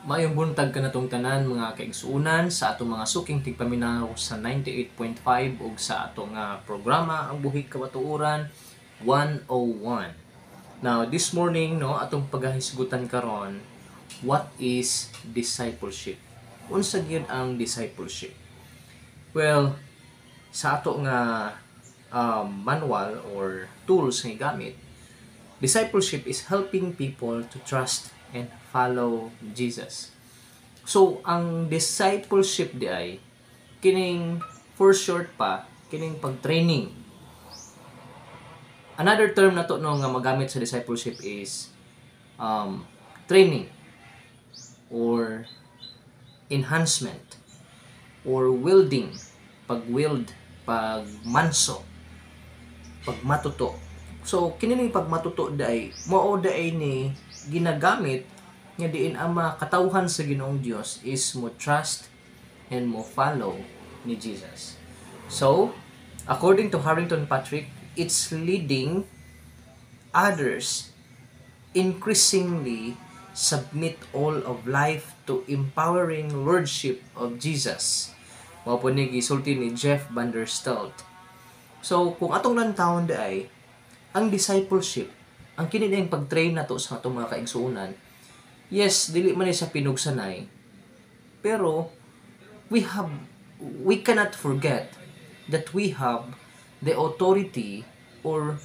Maayong buntag ka natong tanan mga kaigsuunan sa atong mga suking tigpaminaw sa 98.5 ug sa atong programa ang buhig kabatuoran 101. Now this morning no atong paghisgutan karon, what is discipleship? Unsa gyud ang discipleship? Well, sa ato nga manual or tools nga gamit, discipleship is helping people to trust and follow Jesus. So, ang discipleship di ay, kining for short pa, kining pag-training. Another term na to no, nga magamit sa discipleship is training or enhancement or wielding, pag-wield, pagmanso, pagmatuto. So, kinining pagmatuto day, mao day ni ginagamit nga diin ang mga katawhan sa Ginoong Dios is mo trust and mo follow ni Jesus. So, according to Harrington Patrick, it's leading others increasingly submit all of life to empowering lordship of Jesus. Mao po ni gisulti ni Jeff Vanderstelt. So, kung atong lantawon day, ang discipleship, ang kinining pag-train nato sa atong mga kaigsuonan, yes, dili man siya pinugsanay, pero we cannot forget that we have the authority or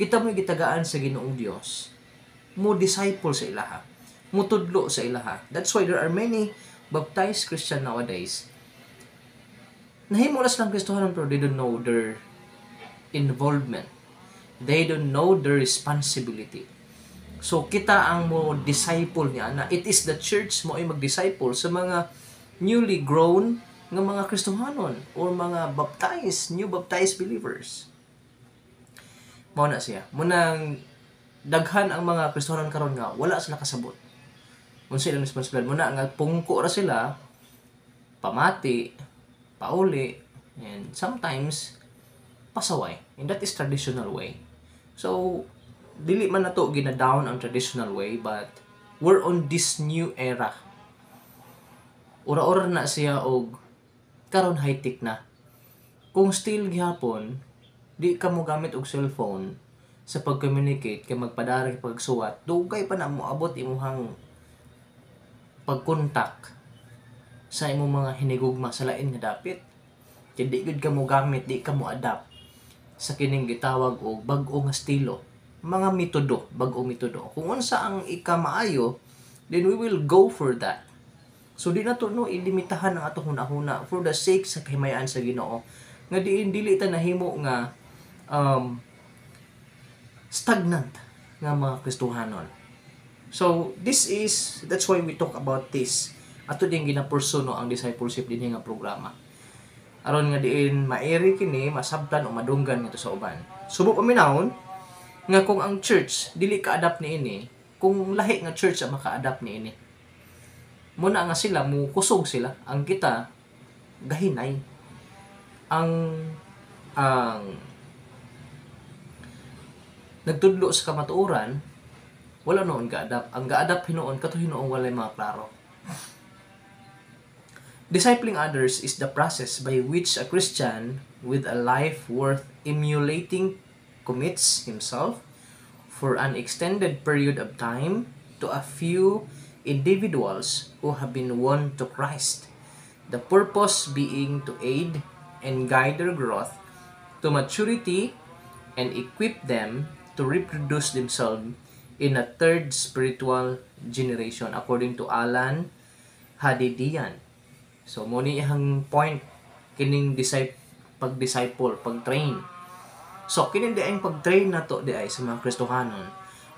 kita mo gitagaan sa Ginoong Dios mo disciple sa ilaha, mo tudlo sa ilaha. That's why there are many baptized Christian nowadays. Nahimo lang Kristohanon pero they don't know their involvement. They don't know their responsibility. So, kita ang mo disciple niya na it is the church mo ay mag-disciple sa mga newly grown ng mga Kristohanon or mga new baptized believers. Mao na siya. Munang daghan ang mga Kristohanon karon nga wala sila kasabot. Unsa ilang responsibilidad muna nga pungko ra sila, pamati, pauli, and sometimes pasaway. And that is traditional way. So, dili man nato gina-down ang traditional way, but we're on this new era. Ura-ura na siya og karon high-tech na. Kung still gihapon, di ka mo gamit og cellphone sa pag-communicate kay magpadara pagsuwat, dugay pa na mo abot imuhang pag-contact sa imong mga hinigugma sa lain nga dapit. Kay di gud ka mo gamit, di ka mo adapt sa kining gitawag og bag-o nga estilo, mga metodo, bag-o metodo. Kung unsa ang ikamaayo, then we will go for that. So di na to no ilimitahan ang atong hunahuna for the sake sa kahimayan sa Ginoo. Nga dili ta nahimo nga stagnant nga mga Kristohanon. So that's why we talk about this. Ato din ginapursuno ang discipleship dinhi nga programa. Aron nga diin maeri kini masabtan o madunggan nito sa uban. Subok paminahon nga kung ang church dili ka-adapt niini, kung lahi nga church ang maka-adapt niini, muna nga sila mo kusog sila, ang kita gahinay. Ang nagtudlo sa kamatuoran wala noon ga-adapt. Ang ga-adapt hinuon kato hinuon walay mga klaro. Discipling others is the process by which a Christian with a life worth emulating commits himself for an extended period of time to a few individuals who have been won to Christ. The purpose being to aid and guide their growth to maturity and equip them to reproduce themselves in a third spiritual generation, according to Alan Hadidian. So, mo ni ihang point kining pag-disciple, pag-train. So, kining di ay pag-train na to di ay sa mga Kristohanon.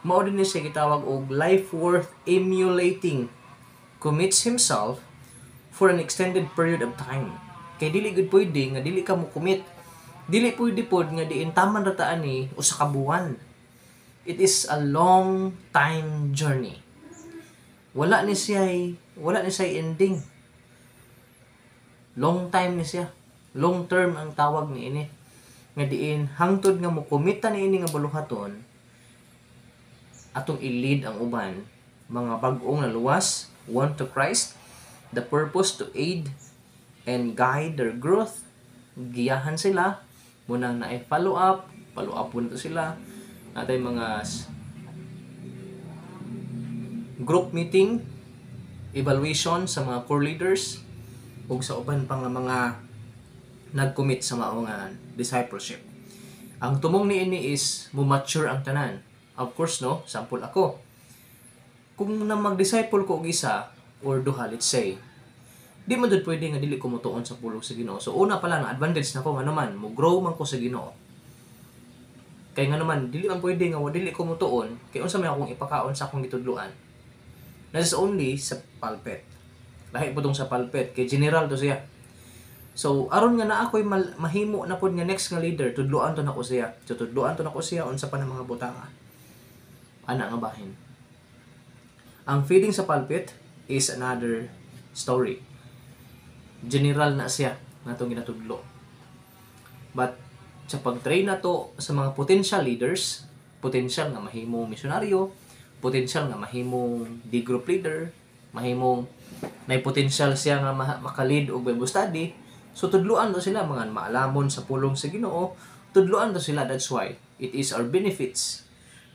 Mao din ni siya gitawag og life worth emulating. Commits himself for an extended period of time. Kay dili gud pwede nga dili ka mo commit. Dili pwede pod nga diin taman ra ta ani usa ka buwan. It is a long time journey. Wala ni siya ending. Long time ni siya. Long term ang tawag ni ini. Nga diin hangtod nga mo kumita ni ini nga baluhaton, atong i-lead ang uban mga bag-ong naluwas won to Christ, the purpose to aid and guide their growth. Giyahan sila, munang na follow up po nito sila. Natay mga group meeting, evaluation sa mga core leaders, ug sa uban pang mga nag-commit sa mga discipleship. Ang tumong niini is mo-mature ang tanan. Of course, no? Sample ako. Kung na mag-disciple ko og isa or duha, let's say, di man dud pwede nga dili ko mutuon sa pulong sa Ginoo. So una pa lang advantage nako nga naman mo grow man ko sa Ginoo. Kay nga naman dili man pwede nga dili ko mutuon kay unsa may akong ipakaon sa akong gitudloan. That is only sa pulpit. Lahi po tong sa pulpit kay general to siya. So aron nga na ako'y mahimo na pod nga next nga leader, tudloan to nako siya. So tudloan to nako siya unsa pa ng mga butanga. Ana nga bahin. Ang feeding sa pulpit is another story. General na siya natong ginatudlo. But sa pag-train na to sa mga potential leaders, potential nga mahimong misyonaryo, potential nga mahimong D-group leader, mahimong may potential siya nga maka-lead og Bible study, so tudluan to sila mga maalamon sa pulong sa Ginoo, tudluan to sila. That's why it is our benefits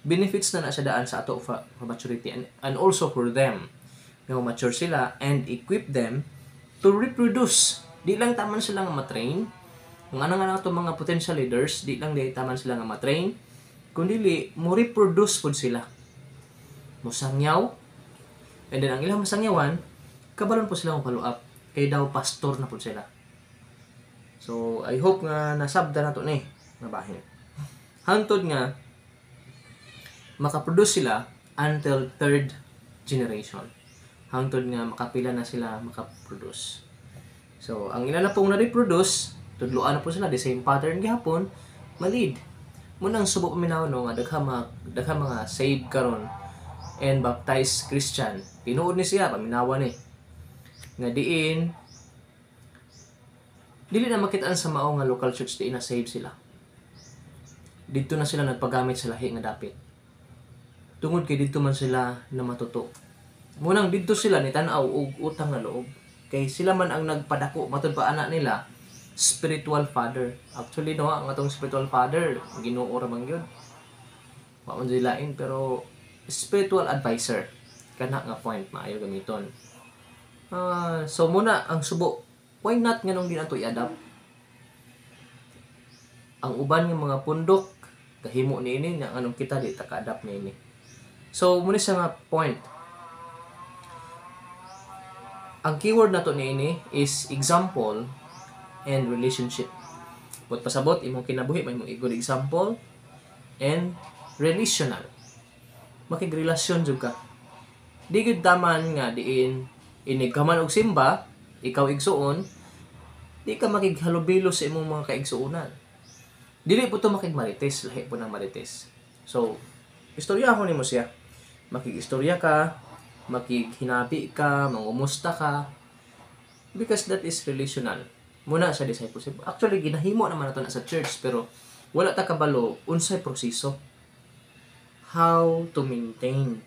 na siya daan sa ato for maturity and also for them nga mature sila and equip them to reproduce. Di lang taman sila nga matrain. Kung ano nga ito mga potential leaders, di lang di taman sila nga matrain, kundi mo reproduce po sila. Musangyaw. And then ang ilang masangyawan, kabalon po sila mo follow up. Kay daw pastor na po sila. So, I hope nga nasabda na ito ni nabahin. Hantod nga, makaproduce sila until third generation. Hangtod nga makapila na sila makaproduce. So, ang ila na pong na-reproduce, tudloan na po sila, the same pattern gihapon, malid. Munang subo paminaw no, nga dagha mga saved karon and baptized Christian. Tinuod ni siya, paminawan ni. Nga diin, dili na makitaan sa mao nga local church diin na saved sila. Dito na sila nagpagamit sa lahi nga dapit. Tungod kay dito man sila na matuto. Munang dito sila ni tanaw og utang na loob. Kay sila man ang nagpadako matud pa anak nila spiritual father. Actually no, ang atong spiritual father Ginoo ra man gyud. Wa man dilain pero spiritual advisor kana nga point maayo gamiton. So muna ang subo, why not nganong di nato i-adapt? Ang uban nga mga pundok kahimo niini nga anong kita di ta ka-adapt niini. So muna sa nga point. Ang keyword nato niini is example and relationship. But pasabot imong kinabuhi may imong good example and relational. Makigrelasyon jud ka. Di gid taman nga diin inig ka man og simba, ikaw igsuon, di ka makighalubilo sa imong mga kaigsuonan. Dili po to makigmarites, lahi po ng marites. So, istorya ako nimo siya. Makig-istorya ka, makighinabi ka, mangumusta ka, because that is relational. Muna sa discipleship. Actually, ginahimo naman nato na sa church, pero wala ta kabalo unsay proseso. How to maintain.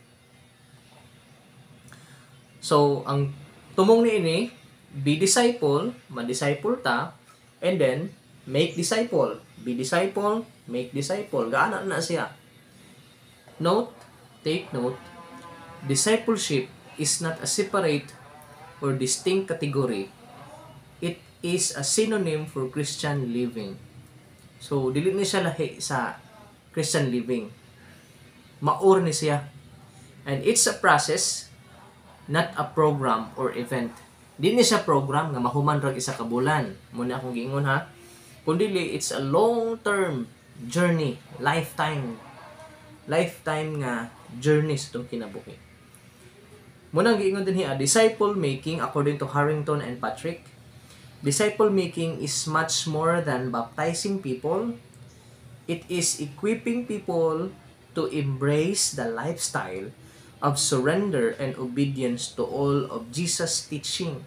So, ang tumong niini, be disciple, ma-disciple ta, and then, make disciple. Be disciple, make disciple. Gaana na siya. Note, take note, discipleship is not a separate or distinct category. It is a synonym for Christian living. So, dili ni siya lahi sa Christian living. Maor ni siya. And it's a process, not a program or event. Di ni siya program nga mahuman ra isa ka bulan. Muna akong giingon ha. Kundi it's a long-term journey, lifetime nga journey sa itong kinabuhi. Munang giingon din hiya, disciple making according to Harrington and Patrick. Disciple making is much more than baptizing people. It is equipping people to embrace the lifestyle of surrender and obedience to all of Jesus' teaching.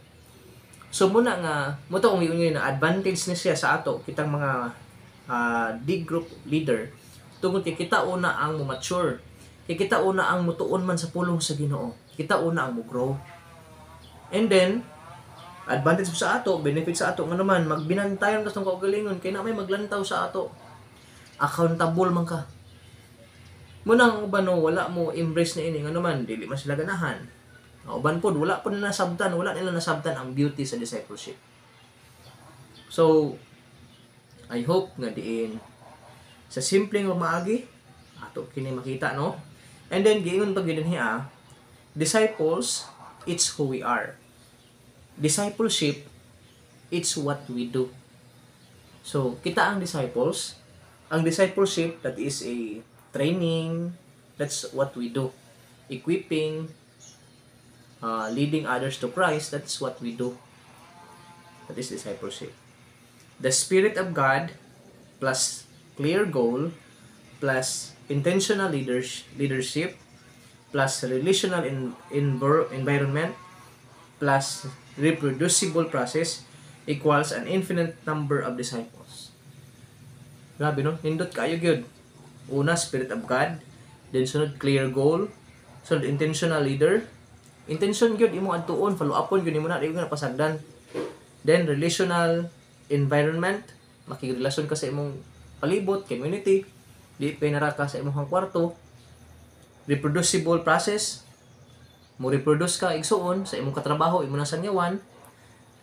So muna nga, mo to yung na advantage ni siya sa ato, kitang mga D-group leader, tungod kay kita una ang mature, kay kita una ang mutuon man sa pulong sa Ginoo, kita una ang mo-grow. And then advantage sa ato, benefit sa ato nga naman magbinantayon ka sa kaugalingon kay na may maglantaw sa ato. Accountable man ka. Munang uban no, wala mo embrace na ini nga naman dili man sila ganahan. Uban pod wala pod na nasabtan, wala nila nasabtan ang beauty sa discipleship. So I hope nga diin sa simpleng maagi ato kini makita no. And then giingon pag gid niya, disciples, it's who we are. Discipleship, it's what we do. So kita ang disciples, ang discipleship, that is a training, that's what we do. Equipping, leading others to Christ, that's what we do. That is discipleship. The Spirit of God plus clear goal plus intentional leadership plus relational environment plus reproducible process equals an infinite number of disciples. Grabe no? Nindot kayo gyud. Una, Spirit of God. Then sunod, clear goal. Sunod, intentional leader. Intention gyud imo adtuon, follow upon gyud imo na di nga napasagdan. Then relational environment, makirelasyon ka sa imong palibot, community, di pinara ka sa imong kwarto. Reproducible process, mo reproduce ka igsuon sa imong katrabaho, imong nasangyawan.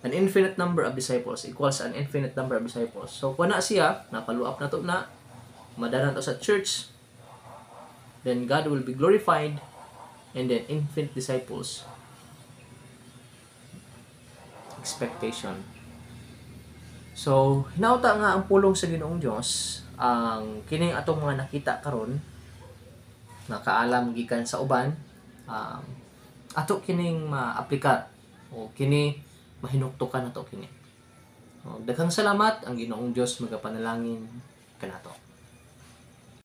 An infinite number of disciples equals an infinite number of disciples. So kung na siya, napalo up na to na, madanan to sa church, then God will be glorified, and then infinite disciples. Expectation. So, hinauta nga ang pulong sa Ginoong Dios ang kining atong mga nakita karon nakaalam gikan sa uban, ato kining maaplikat o kini mahinuktukan nato kini. Daghang salamat ang Ginoong Dios magapanalangin kanato.